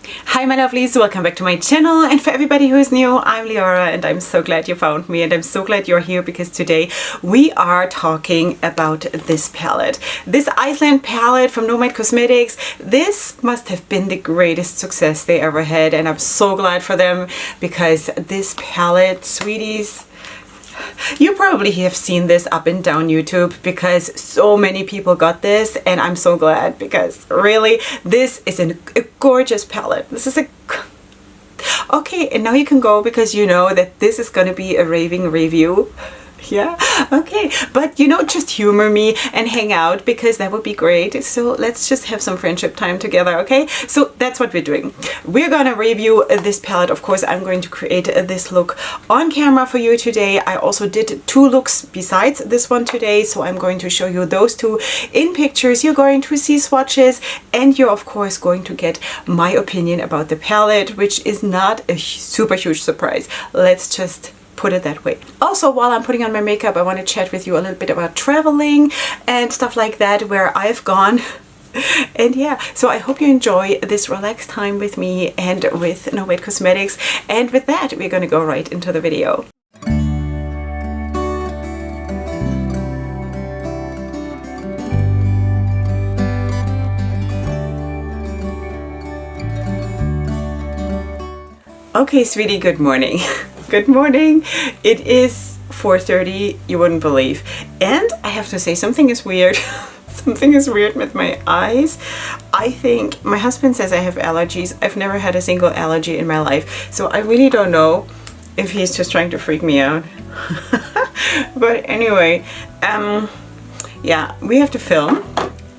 Hi my lovelies, welcome back to my channel, and for everybody who is new, I'm Leorah and I'm so glad you found me, and I'm so glad you're here because today we are talking about this palette. This Iceland palette from Nomad Cosmetics. This must have been the greatest success they ever had, and I'm so glad for them because this palette, sweeties, you probably have seen this up and down YouTube because so many people got this, and I'm so glad because really this is a gorgeous palette. This is a okay, and now you can go because you know that this is gonna be a raving review. Yeah, okay, but you know, just humor me and hang out because that would be great. So let's just have some friendship time together, okay? So that's what we're doing. We're gonna review this palette. Of course, I'm going to create this look on camera for you today. I also did two looks besides this one today, so I'm going to show you those two in pictures. You're going to see swatches, and you're of course going to get my opinion about the palette, which is not a super huge surprise. Let's just put it that way. Also, while I'm putting on my makeup, I want to chat with you a little bit about traveling and stuff like that, where I've gone. And yeah, so I hope you enjoy this relaxed time with me and with Nomad Cosmetics. And with that, we're going to go right into the video. Okay, sweetie, good morning. Good morning. It is 4:30, you wouldn't believe. And I have to say, something is weird. Something is weird with my eyes. I think my husband says I have allergies. I've never had a single allergy in my life. So I really don't know if he's just trying to freak me out. But anyway, yeah, we have to film.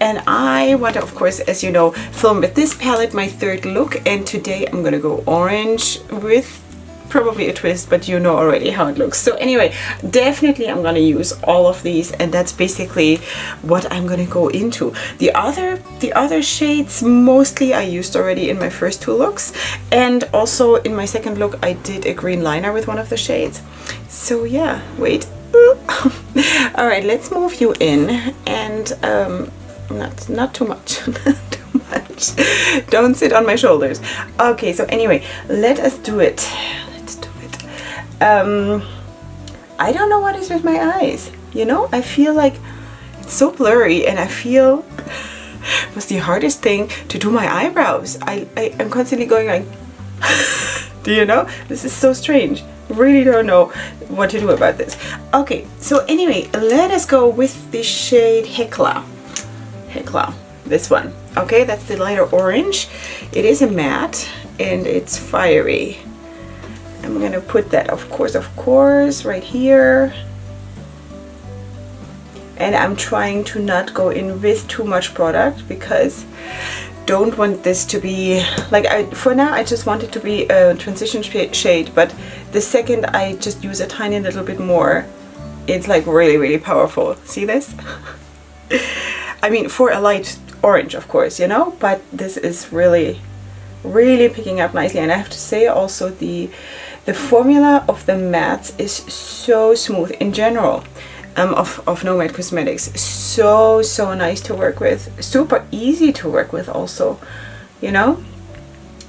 And I want to, of course, as you know, film with this palette, my third look. And today I'm gonna go orange with probably a twist, but you know already how it looks. So anyway, definitely I'm gonna use all of these, and that's basically what I'm gonna go into. The other shades mostly I used already in my first two looks, and also in my second look I did a green liner with one of the shades. So yeah, wait. All right, let's move you in, and not too much. Too much. Don't sit on my shoulders. Okay, so anyway, let us do it. I don't know what is with my eyes, you know. I feel like it's so blurry, and I feel it was the hardest thing to do my eyebrows. I'm constantly going like do you know, this is so strange. Really don't know what to do about this. Okay, so anyway, let us go with the shade Hekla, this one. Okay, that's the lighter orange. It is a matte and it's fiery. I'm gonna put that, of course, right here. And I'm trying to not go in with too much product because don't want this to be like, for now I just want it to be a transition shade, but the second I just use a tiny little bit more, it's like really powerful. See this? I mean, for a light orange, of course, you know, but this is really picking up nicely. And I have to say also the formula of the mattes is so smooth in general, of Nomad Cosmetics. So nice to work with, super easy to work with also, you know.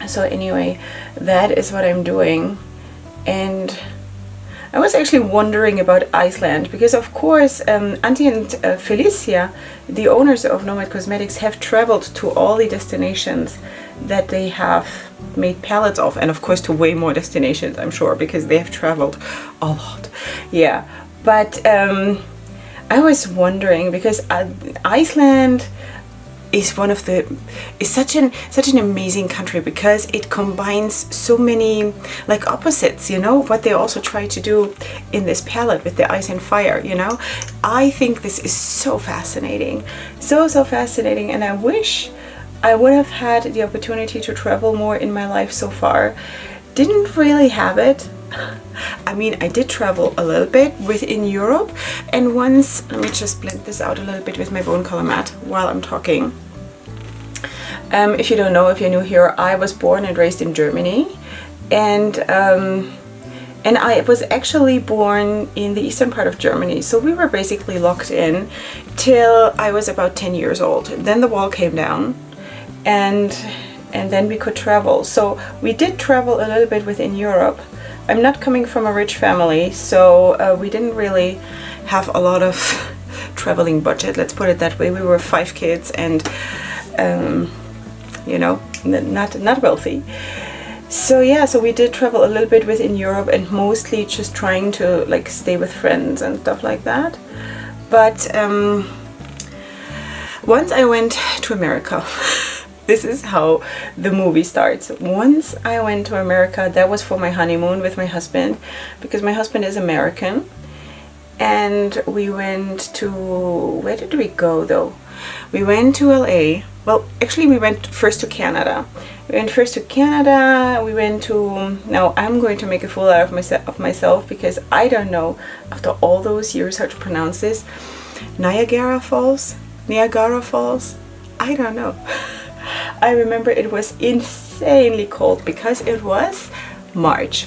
So anyway, that is what I'm doing. And I was actually wondering about Iceland because, of course, Antti and Felicia, the owners of Nomad Cosmetics, have traveled to all the destinations that they have made palettes of, and of course to way more destinations, I'm sure, because they have traveled a lot. Yeah, but I was wondering because Iceland is such an amazing country because it combines so many like opposites, you know, what they also try to do in this palette with the ice and fire, you know. I think this is so fascinating, so fascinating, and I wish I would have had the opportunity to travel more in my life so far. Didn't really have it. I mean, I did travel a little bit within Europe, and once, let me just blend this out a little bit with my bone color matte while I'm talking. If you don't know, if you're new here, I was born and raised in Germany, and I was actually born in the eastern part of Germany, so we were basically locked in till I was about 10 years old. Then the wall came down, and and then we could travel. So we did travel a little bit within Europe. I'm not coming from a rich family, so we didn't really have a lot of traveling budget, let's put it that way. We were 5 kids and you know, not wealthy. So yeah, so we did travel a little bit within Europe, and mostly just trying to like stay with friends and stuff like that. But once I went to America, this is how the movie starts. Once I went to America, that was for my honeymoon with my husband, because my husband is American. And we went to, where did we go though? We went to LA. Well, actually we went first to Canada. We went first to Canada. We went to, now I'm going to make a fool out of myself because I don't know, after all those years, how to pronounce this. Niagara Falls? Niagara Falls? I don't know. I remember it was insanely cold because it was March.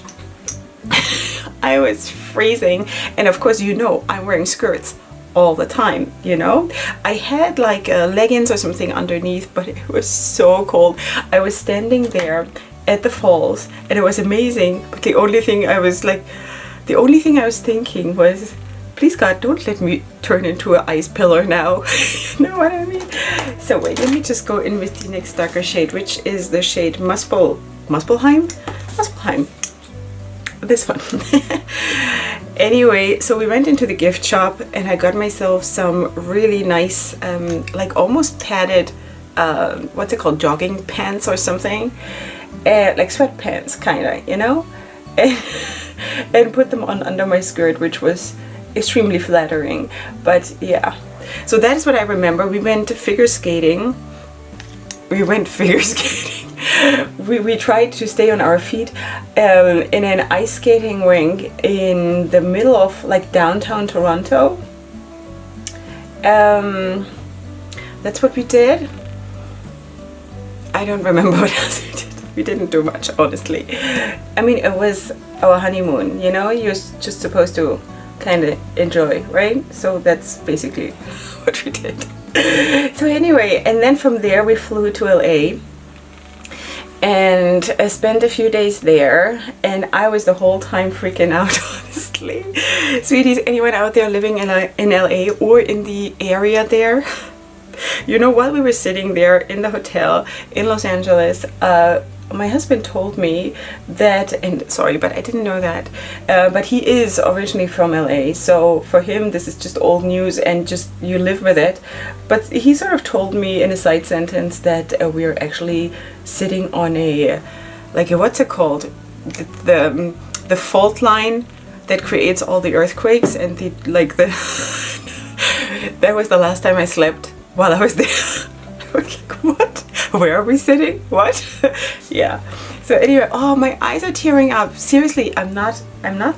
I was freezing, and of course, you know, I'm wearing skirts all the time, you know. I had like leggings or something underneath, but it was so cold. I was standing there at the falls and it was amazing, but the only thing I was thinking was, please God, don't let me turn into an ice pillar now. You know what I mean? So wait, let me just go in with the next darker shade, which is the shade Muspelheim? This one. Anyway, so we went into the gift shop and I got myself some really nice, like almost padded, what's it called, jogging pants or something, like sweatpants kind of, you know, and put them on under my skirt, which was extremely flattering. But yeah, so that is what I remember. We went figure skating. We tried to stay on our feet in an ice skating rink in the middle of like downtown Toronto. That's what we did. I don't remember what else we did. We didn't do much, honestly. I mean, it was our honeymoon, you know, you're just supposed to kind of enjoy, right? So that's basically what we did. So anyway, and then from there we flew to LA and spent a few days there, and I was the whole time freaking out, honestly. Sweeties, anyone out there living in LA or in the area there? You know, while we were sitting there in the hotel in Los Angeles, my husband told me that, and sorry, but I didn't know that, but he is originally from LA, so for him this is just old news and just you live with it. But he sort of told me in a side sentence that we're actually sitting on a, like a, what's it called, the fault line that creates all the earthquakes, and the like the that was the last time I slept while I was there. I was like, what? Where are we sitting? What? Yeah. So anyway, oh, my eyes are tearing up. Seriously, I'm not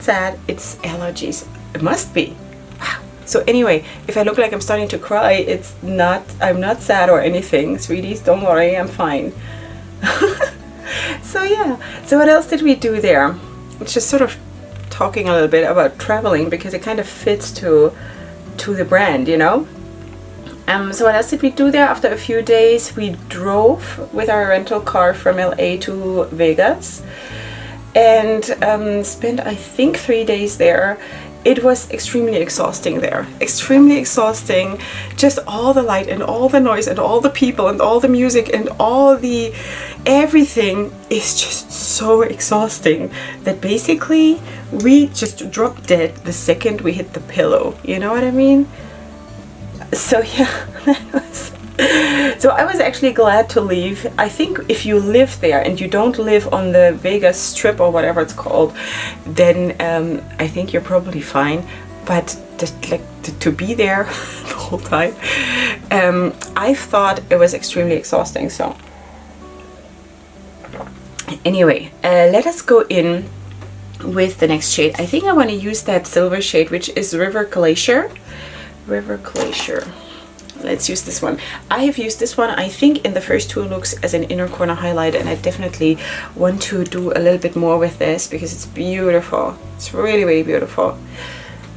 sad. It's allergies. It must be. Wow. So anyway, if I look like I'm starting to cry, it's not, I'm not sad or anything. Sweeties, don't worry, I'm fine. So yeah. So what else did we do there? It's just sort of talking a little bit about traveling because it kind of fits to the brand, you know? So what else did we do there? After a few days, we drove with our rental car from LA to Vegas and spent, I think, 3 days there. It was extremely exhausting there. Extremely exhausting. Just all the light and all the noise and all the people and all the music and all the everything is just so exhausting that basically we just dropped dead the second we hit the pillow. You know what I mean? So yeah, so I was actually glad to leave. I think if you live there and you don't live on the Vegas Strip or whatever it's called, then I think you're probably fine. But just like to be there the whole time, I thought it was extremely exhausting. So anyway, let us go in with the next shade. I think I want to use that silver shade, which is River Glacier. Let's use this one. I have used this one, I think, in the first 2 looks as an inner corner highlight, and I definitely want to do a little bit more with this because it's beautiful. It's really, really beautiful.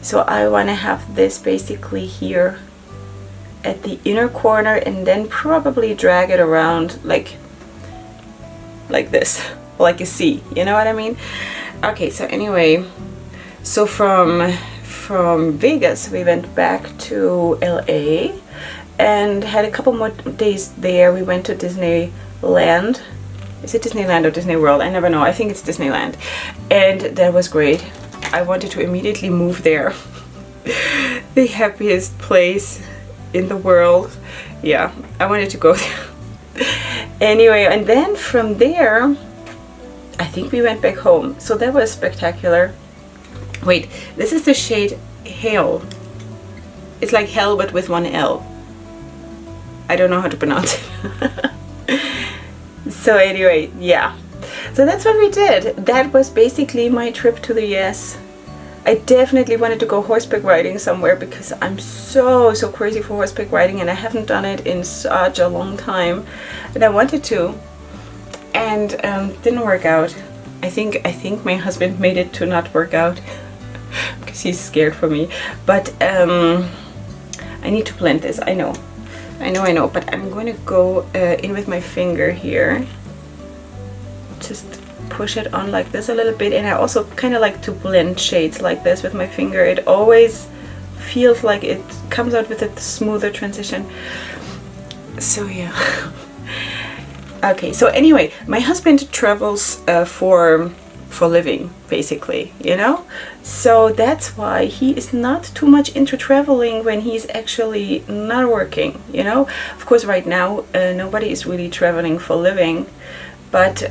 So I want to have this basically here at the inner corner and then probably drag it around like like this, like a C, you know what I mean? Okay, so anyway, so from Vegas we went back to LA and had a couple more days there. We went to Disneyland. Is it Disneyland or Disney World? I never know. I think it's Disneyland. And that was great. I wanted to immediately move there. The happiest place in the world. Yeah, I wanted to go there. Anyway, and then from there, I think we went back home. So that was spectacular. Wait, this is the shade Hale. It's like hell but with one L. I don't know how to pronounce it. So anyway, yeah. So that's what we did. That was basically my trip to the US. I definitely wanted to go horseback riding somewhere because I'm so crazy for horseback riding, and I haven't done it in such a long time. And I wanted to, and didn't work out. I think my husband made it to not work out because he's scared for me. But I need to blend this. I know. But I'm going to go in with my finger here. Just push it on like this a little bit, and I also kind of like to blend shades like this with my finger. It always feels like it comes out with a smoother transition. So yeah. Okay, so anyway, my husband travels for living, basically, you know? So that's why he is not too much into traveling when he's actually not working, you know? Of course, right now, nobody is really traveling for living, but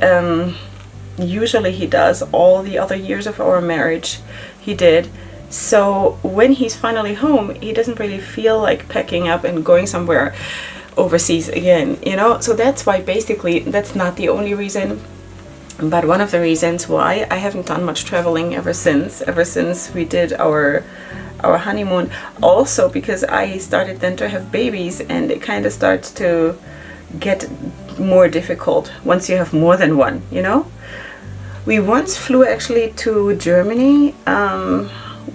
usually he does. All the other years of our marriage, he did. So when he's finally home, he doesn't really feel like packing up and going somewhere overseas again, you know? So that's why basically, that's not the only reason, but one of the reasons why I haven't done much traveling ever since we did our honeymoon. Also because I started then to have babies, and it kind of starts to get more difficult once you have more than one, you know? We once flew actually to Germany.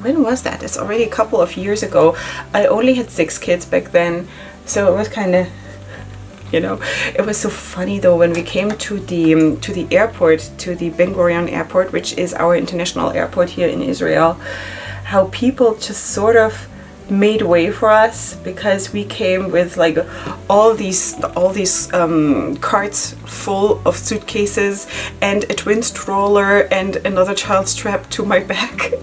When was that? It's already a couple of years ago. I only had 6 kids back then, so it was kind of, you know, it was so funny though when we came to the airport, to the Ben Gurion airport, which is our international airport here in Israel, how people just sort of made way for us, because we came with like all these carts full of suitcases and a twin stroller and another child strapped to my back,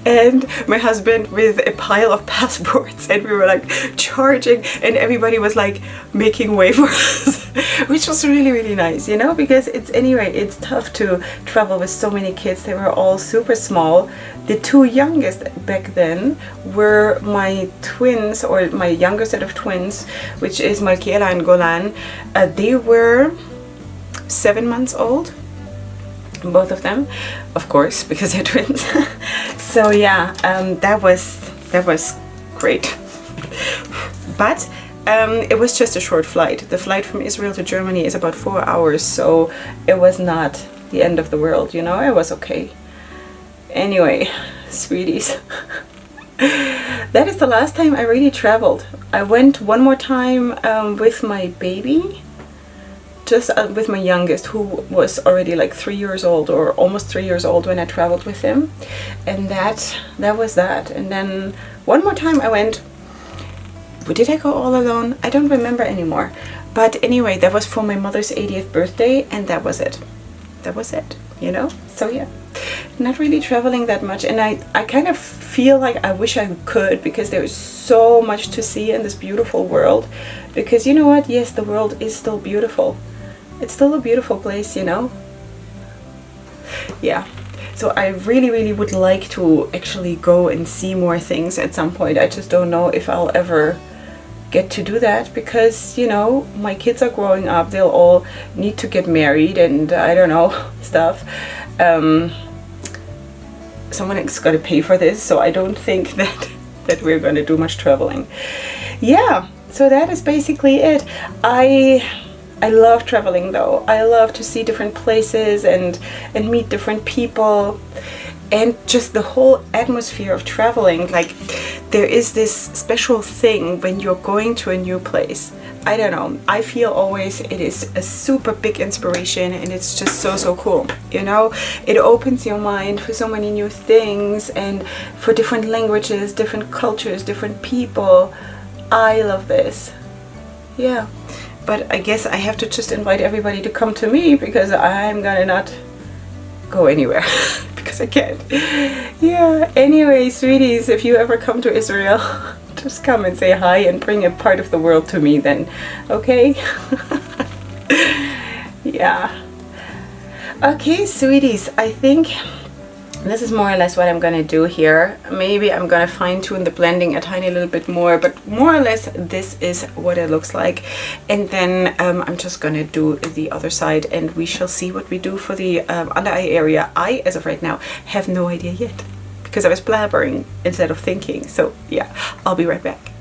and my husband with a pile of passports, and we were like charging, and everybody was like making way for us, which was really, really nice, you know, because it's tough to travel with so many kids. They were all super small. The 2 youngest back then were my twins, or my younger set of twins, which is Malkiela and Golan. They were 7 months old, both of them, of course, because they're twins. So yeah, that was great. But it was just a short flight. The flight from Israel to Germany is about 4 hours, so it was not the end of the world, you know. It was okay. Anyway, sweeties, that is the last time I really traveled. I went one more time with my baby, just with my youngest, who was already like 3 years old, or almost 3 years old when I traveled with him, and that was that. And then one more time I went. Did I go all alone? I don't remember anymore. But anyway, that was for my mother's 80th birthday, and that was it. That was it, you know? So yeah, not really traveling that much. And I kind of feel like I wish I could, because there is so much to see in this beautiful world. Because you know what? Yes, the world is still beautiful. It's still a beautiful place, you know? Yeah. So I really, really would like to actually go and see more things at some point. I just don't know if I'll ever get to do that, because, you know, my kids are growing up. They'll all need to get married and I don't know, stuff. Someone is going to pay for this, so I don't think that we're going to do much traveling. Yeah, so that is basically it. I love traveling though. I love to see different places and meet different people, and just the whole atmosphere of traveling. Like, there is this special thing when you're going to a new place. I don't know, I feel always it is a super big inspiration, and it's just so cool, you know. It opens your mind for so many new things and for different languages, different cultures, different people. I love this. Yeah, but I guess I have to just invite everybody to come to me, because I'm gonna not go anywhere because I can't. Yeah, anyway, sweeties, if you ever come to Israel, just come and say hi and bring a part of the world to me then, okay? Yeah. Okay, sweeties, I think this is more or less what I'm gonna do here. Maybe I'm gonna fine tune the blending a tiny little bit more, but more or less this is what it looks like. And then I'm just gonna do the other side, and we shall see what we do for the under eye area. I, as of right now, have no idea yet, because I was blabbering instead of thinking. So yeah, I'll be right back.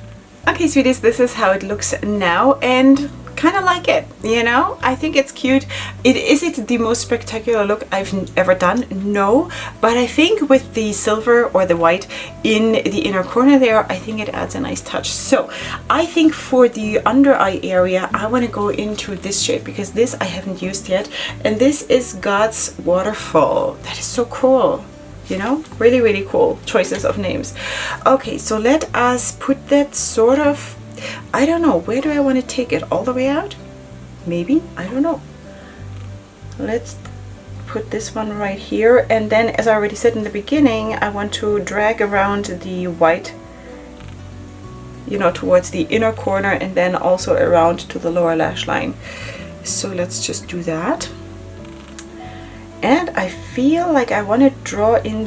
Okay, sweeties, this is how it looks now, and kind of like it, you know. I think it's cute. Is it the most spectacular look I've ever done? No, but I think with the silver or the white in the inner corner there, I think it adds a nice touch. So I think for the under eye area, I want to go into this shade, because this I haven't used yet, and this is God's Waterfall. That is so cool, you know, really cool choices of names. Okay, so let us put that sort of, I don't know, where do I want to take it? All the way out? Maybe? I don't know. Let's put this one right here, and then, as I already said in the beginning, I want to drag around the white, you know, towards the inner corner, and then also around to the lower lash line. So let's just do that. And I feel like I want to draw in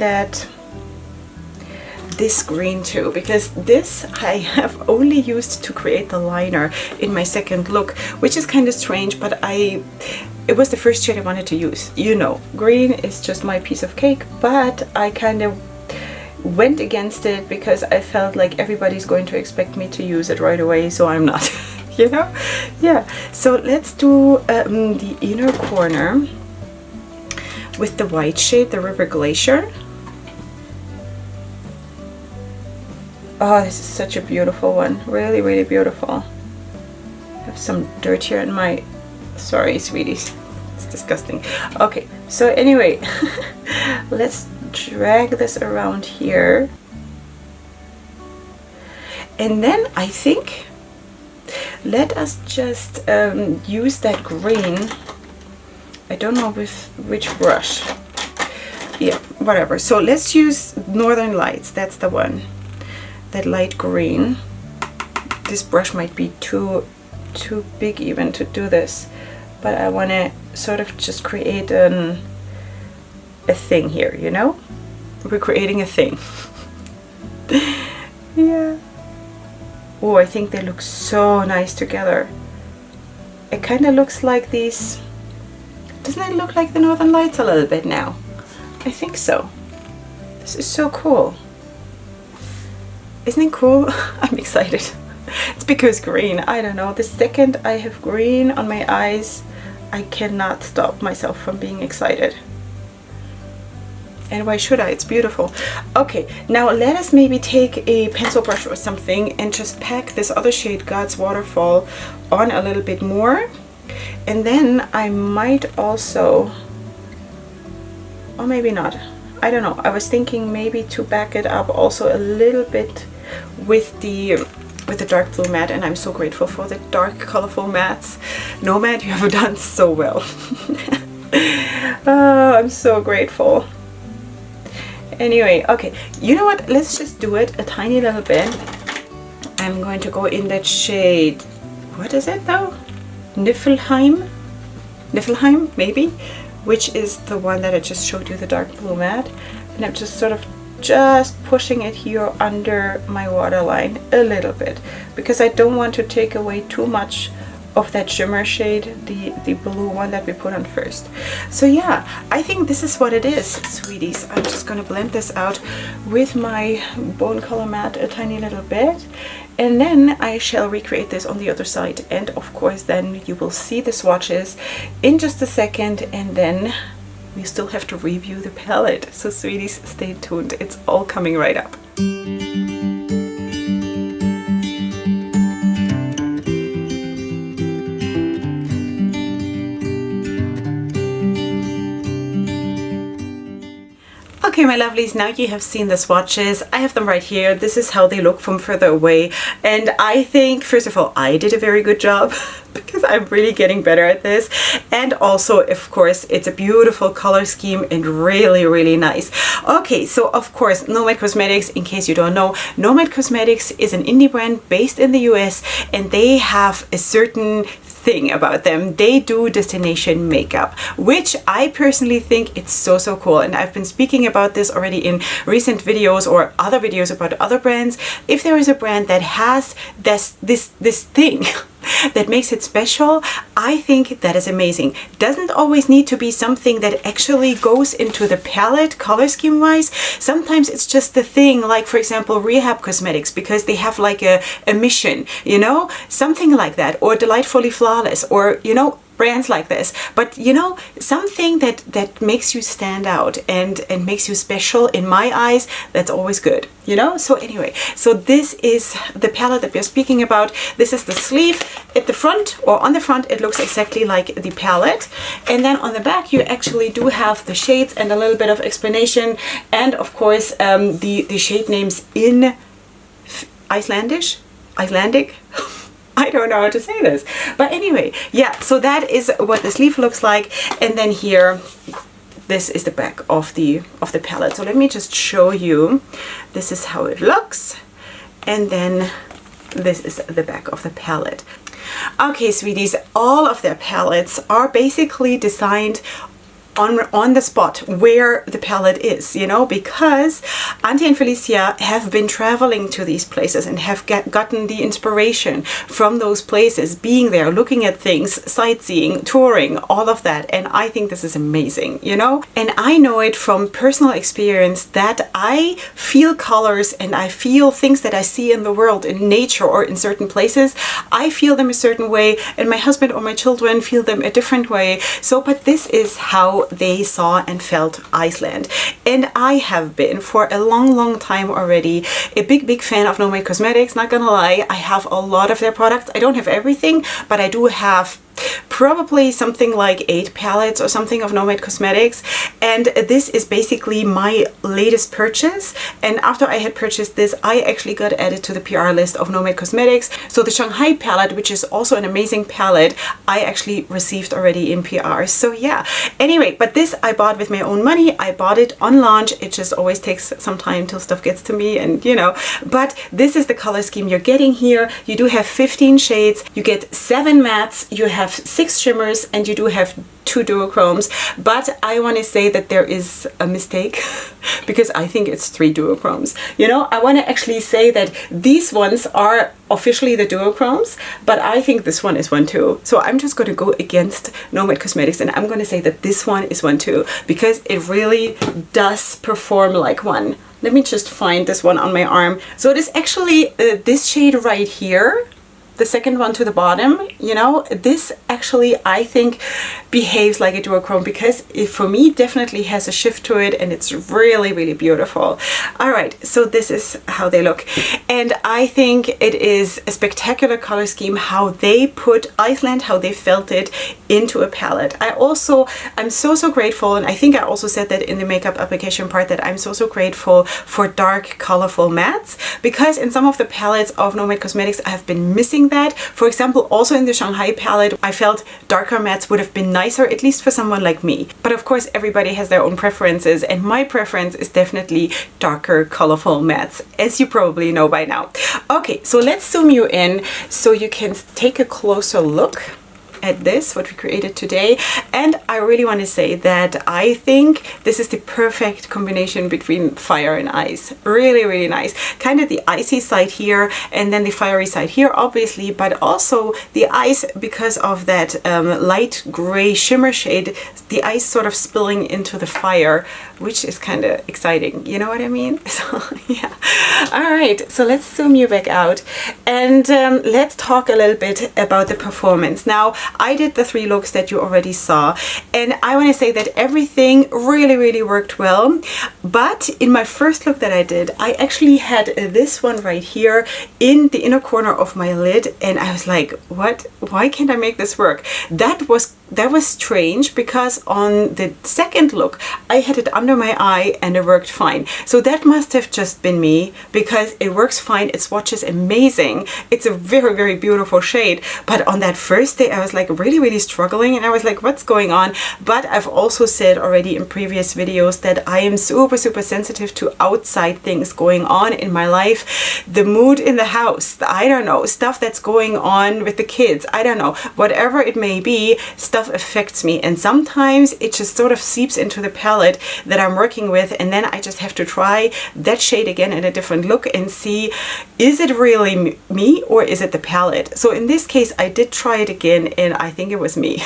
this green too, because this I have only used to create the liner in my second look, which is kind of strange, but it was the first shade I wanted to use. You know, green is just my piece of cake, but I kind of went against it because I felt like everybody's going to expect me to use it right away, so I'm not. You know? Yeah, so let's do the inner corner with the white shade, the River Glacier. Oh, this is such a beautiful one. Really beautiful. I have some dirt here in my... Sorry, sweeties. It's disgusting. Okay, so anyway, let's drag this around here. And then I think let us just use that green. I don't know with which brush. Yeah, whatever. So let's use Northern Lights. That's the one. That light green. This brush might be too big even to do this, but I want to sort of just create a thing here, you know? We're creating a thing. Yeah. Oh, I think they look so nice together. It kind of looks like these... Doesn't it look like the Northern Lights a little bit now? I think so. This is so cool. Isn't it cool? I'm excited. It's because green, I don't know. The second I have green on my eyes, I cannot stop myself from being excited. And why should I? It's beautiful. Okay, now let us maybe take a pencil brush or something and just pack this other shade, God's Waterfall, on a little bit more. And then I might also, or maybe not, I don't know. I was thinking maybe to back it up also a little bit with the dark blue matte, and I'm so grateful for the dark colorful mattes. Nomad, you have done so well. Oh, I'm so grateful. Anyway, okay, you know what? Let's just do it a tiny little bit. I'm going to go in that shade. What is it though? Niflheim, maybe, which is the one that I just showed you, the dark blue matte, and I'm just sort of pushing it here under my waterline a little bit, because I don't want to take away too much of that shimmer shade, the blue one that we put on first. So yeah, I think this is what it is, sweeties. I'm just gonna blend this out with my bone color matte a tiny little bit, and then I shall recreate this on the other side, and of course then you will see the swatches in just a second, and then we still have to review the palette. So sweeties, stay tuned, it's all coming right up. Okay, my lovelies, now you have seen the swatches. I have them right here. This is how they look from further away. And I think, first of all, I did a very good job because I'm really getting better at this. And also, of course, it's a beautiful color scheme and really, really nice. Okay, so of course, Nomad Cosmetics, in case you don't know, Nomad Cosmetics is an indie brand based in the US, and they have a certain thing about them. They do destination makeup, which I personally think it's so cool. And I've been speaking about this already in recent videos or other videos about other brands. If there is a brand that has this thing that makes it special, I think that is amazing. Doesn't always need to be something that actually goes into the palette color scheme wise. Sometimes it's just the thing, like for example Rehab Cosmetics, because they have like a mission, you know, something like that, or Delightfully Flawless, or you know, brands like this. But you know, something that makes you stand out and makes you special in my eyes, that's always good, you know. So anyway, so this is the palette that we're speaking about. This is the sleeve. At the front, or on the front, it looks exactly like the palette, and then on the back you actually do have the shades and a little bit of explanation, and of course the shade names in Icelandic. I don't know how to say this, but anyway, yeah, so that is what the sleeve looks like. And then here, this is the back of the palette. So let me just show you. This is how it looks, and then this is the back of the palette. Okay, sweeties, all of their palettes are basically designed on the spot where the palette is, you know, because Auntie and Felicia have been traveling to these places and have gotten the inspiration from those places, being there, looking at things, sightseeing, touring, all of that. And I think this is amazing, you know, and I know it from personal experience that I feel colors and I feel things that I see in the world, in nature or in certain places. I feel them a certain way, and my husband or my children feel them a different way. So, but this is how they saw and felt Iceland. And I have been for a long time already a big fan of Nomad Cosmetics. Not gonna lie, I have a lot of their products. I don't have everything, but I do have probably something like 8 palettes or something of Nomad Cosmetics, and this is basically my latest purchase. And after I had purchased this, I actually got added to the PR list of Nomad Cosmetics. So the Shanghai palette, which is also an amazing palette, I actually received already in PR. So yeah, anyway, but this I bought with my own money. I bought it on launch. It just always takes some time till stuff gets to me, and you know, but this is the color scheme you're getting here. You do have 15 shades, you get 7 mattes, you have 6 shimmers, and you do have 2 duochromes. But I want to say that there is a mistake because I think it's 3 duochromes. You know, I want to actually say that these ones are officially the duochromes, but I think this one is one too. So I'm just going to go against Nomad Cosmetics, and I'm going to say that this one is one too, because it really does perform like one. Let me just find this one on my arm. So it is actually this shade right here, the second one to the bottom. You know, this actually I think behaves like a duochrome, because it for me definitely has a shift to it, and it's really beautiful. All right, so this is how they look, and I think it is a spectacular color scheme how they put Iceland, how they felt it into a palette. I'm so grateful, and I think I also said that in the makeup application part, that I'm so grateful for dark colorful mattes, because in some of the palettes of Nomad Cosmetics I have been missing that. For example, also in the Shanghai palette, I felt darker mattes would have been nicer, at least for someone like me. But of course, everybody has their own preferences, and my preference is definitely darker, colorful mattes, as you probably know by now. Okay, so let's zoom you in so you can take a closer look at this, what we created today. And I really want to say that I think this is the perfect combination between fire and ice. Really nice. Kind of the icy side here, and then the fiery side here, obviously, but also the ice because of that light gray shimmer shade, the ice sort of spilling into the fire, which is kind of exciting. You know what I mean? So yeah. All right, so let's zoom you back out, and let's talk a little bit about the performance. Now, I did the 3 looks that you already saw, and I want to say that everything really worked well. But in my first look that I did, I actually had this one right here in the inner corner of my lid, and I was like, what? Why can't I make this work? That was that was strange because on the second look, I had it under my eye and it worked fine. So that must have just been me, because it works fine. It swatches amazing. It's a very, very beautiful shade. But on that first day, I was like really, really struggling, and I was like, what's going on? But I've also said already in previous videos that I am super, super sensitive to outside things going on in my life. The mood in the house, I don't know, stuff that's going on with the kids, I don't know, whatever it may be, stuff affects me. And sometimes it just sort of seeps into the palette that I'm working with, and then I just have to try that shade again in a different look and see, is it really me or is it the palette? So in this case, I did try it again, and I think it was me.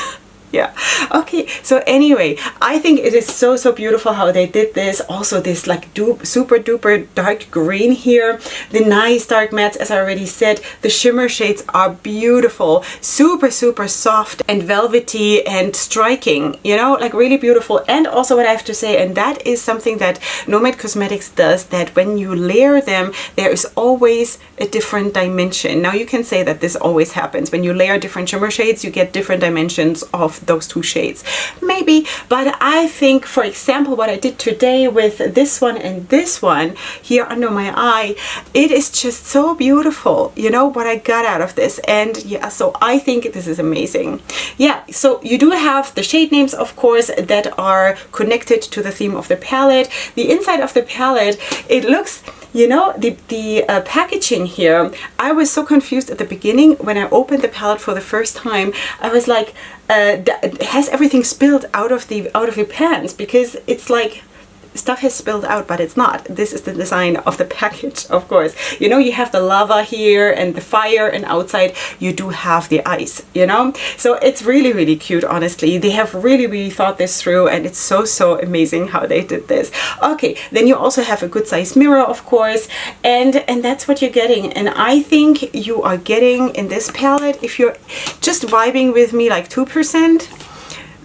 Yeah. Okay. So anyway, I think it is so, so beautiful how they did this. Also this like super duper dark green here. The nice dark mattes, as I already said. The shimmer shades are beautiful. Super, super soft and velvety and striking. You know, like really beautiful. And also what I have to say, and that is something that Nomad Cosmetics does, that when you layer them, there is always a different dimension. Now you can say that this always happens. When you layer different shimmer shades, you get different dimensions of those two shades, maybe. But I think, for example, what I did today with this one and this one here under my eye, it is just so beautiful, you know, what I got out of this. And yeah, so I think this is amazing. Yeah, so you do have the shade names, of course, that are connected to the theme of the palette. The inside of the palette, it looks, you know, the packaging here, I was so confused at the beginning when I opened the palette for the first time. I was like, has everything spilled out of the pans? Because it's like stuff has spilled out, but it's not. This is the design of the package, of course. You know, you have the lava here and the fire, and outside you do have the ice, you know? So it's really, really cute, honestly. They have really, really thought this through, and it's so, so amazing how they did this. Okay, then you also have a good size mirror, of course, and that's what you're getting. And I think you are getting in this palette, if you're just vibing with me like 2%,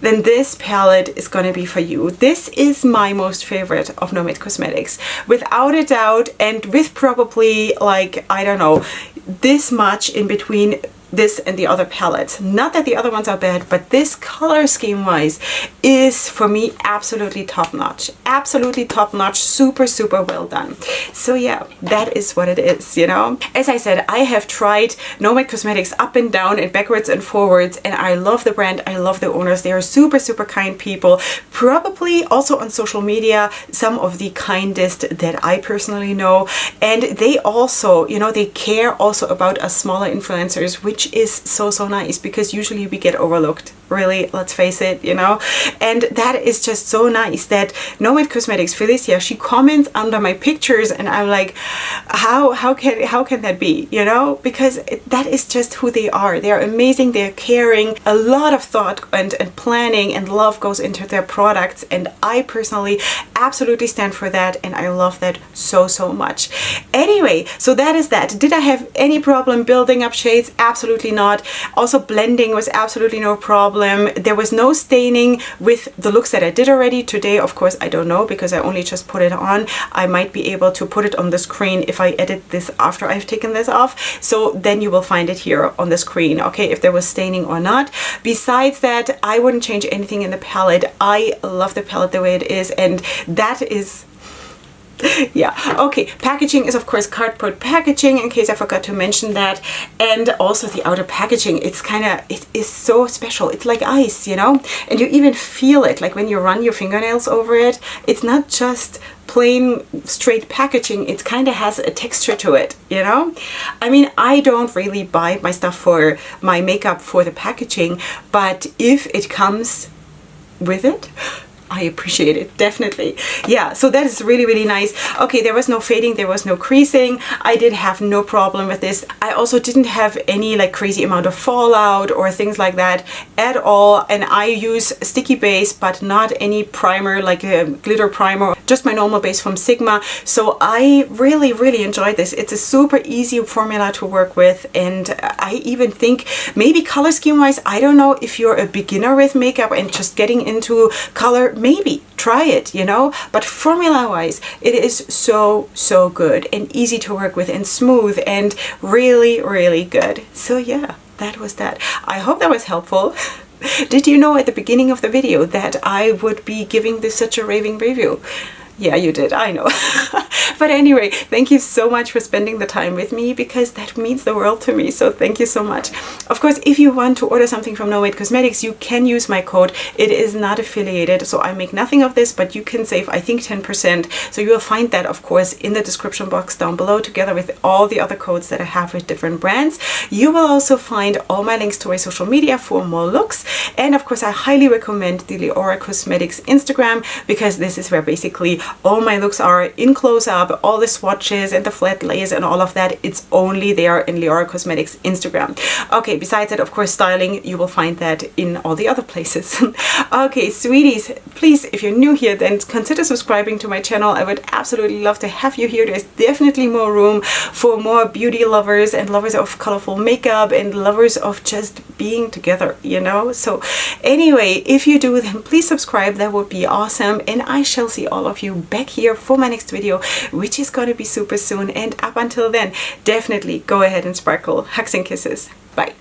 then this palette is going to be for you. This is my most favorite of Nomad Cosmetics, without a doubt, and with probably like, I don't know, this much in between this and the other palettes. Not that the other ones are bad, but this color scheme wise is for me absolutely top notch. Absolutely top notch, super, super well done. So yeah, that is what it is, you know. As I said, I have tried Nomad Cosmetics up and down and backwards and forwards, and I love the brand, I love the owners. They are super, super kind people. Probably also on social media, some of the kindest that I personally know. And they also, you know, they care also about us smaller influencers, which is so, so nice, because usually we get overlooked, really, let's face it, you know. And that is just so nice that Nomad Cosmetics, Felicia, she comments under my pictures, and I'm like, how can that be, you know? Because that is just who they are. They're amazing, they're caring. A lot of thought and planning and love goes into their products, and I personally absolutely stand for that, and I love that so, so much. Anyway, so that is that. Did I have any problem building up shades? Absolutely not. Also, blending was absolutely no problem. There was no staining with the looks that I did already. Today, of course, I don't know, because I only just put it on. I might be able to put it on the screen if I edit this after I've taken this off. So then you will find it here on the screen, okay, if there was staining or not. Besides that, I wouldn't change anything in the palette. I love the palette the way it is, and that is yeah. Okay, packaging is of course cardboard packaging, in case I forgot to mention that. And also the outer packaging, it's kind of, it is so special. It's like ice, you know, and you even feel it like when you run your fingernails over it. It's not just plain straight packaging, it kind of has a texture to it, you know. I mean, I don't really buy my stuff for my makeup for the packaging, but if it comes with it, I appreciate it, definitely. Yeah, so that is really, really nice. Okay, there was no fading, there was no creasing. I did have no problem with this. I also didn't have any like crazy amount of fallout or things like that at all. And I use sticky base, but not any primer, like a glitter primer, just my normal base from Sigma. So I really, really enjoyed this. It's a super easy formula to work with. And I even think maybe color scheme wise, I don't know, if you're a beginner with makeup and just getting into color, maybe try it, you know, but formula wise it is so, so good and easy to work with and smooth and really, really good. So yeah, that was that. I hope that was helpful. Did you know at the beginning of the video that I would be giving this such a raving review? Yeah, you did, I know. But anyway, thank you so much for spending the time with me, because that means the world to me. So thank you so much. Of course, if you want to order something from Nomad Cosmetics, you can use my code. It is not affiliated, so I make nothing of this, but you can save, I think, 10%. So you will find that, of course, in the description box down below, together with all the other codes that I have with different brands. You will also find all my links to my social media for more looks. And of course, I highly recommend the Leorah Cosmetics Instagram, because this is where basically all my looks are in close-up, all the swatches and the flat lays and all of that. It's only there in Leorah Cosmetics Instagram. Okay, besides that, of course, styling, you will find that in all the other places. Okay, sweeties, please, if you're new here, then consider subscribing to my channel. I would absolutely love to have you here. There's definitely more room for more beauty lovers and lovers of colorful makeup and lovers of just being together, you know? So anyway, if you do, then please subscribe. That would be awesome. And I shall see all of you back here for my next video, which is going to be super soon. And up until then, definitely go ahead and sparkle. Hugs and kisses. Bye.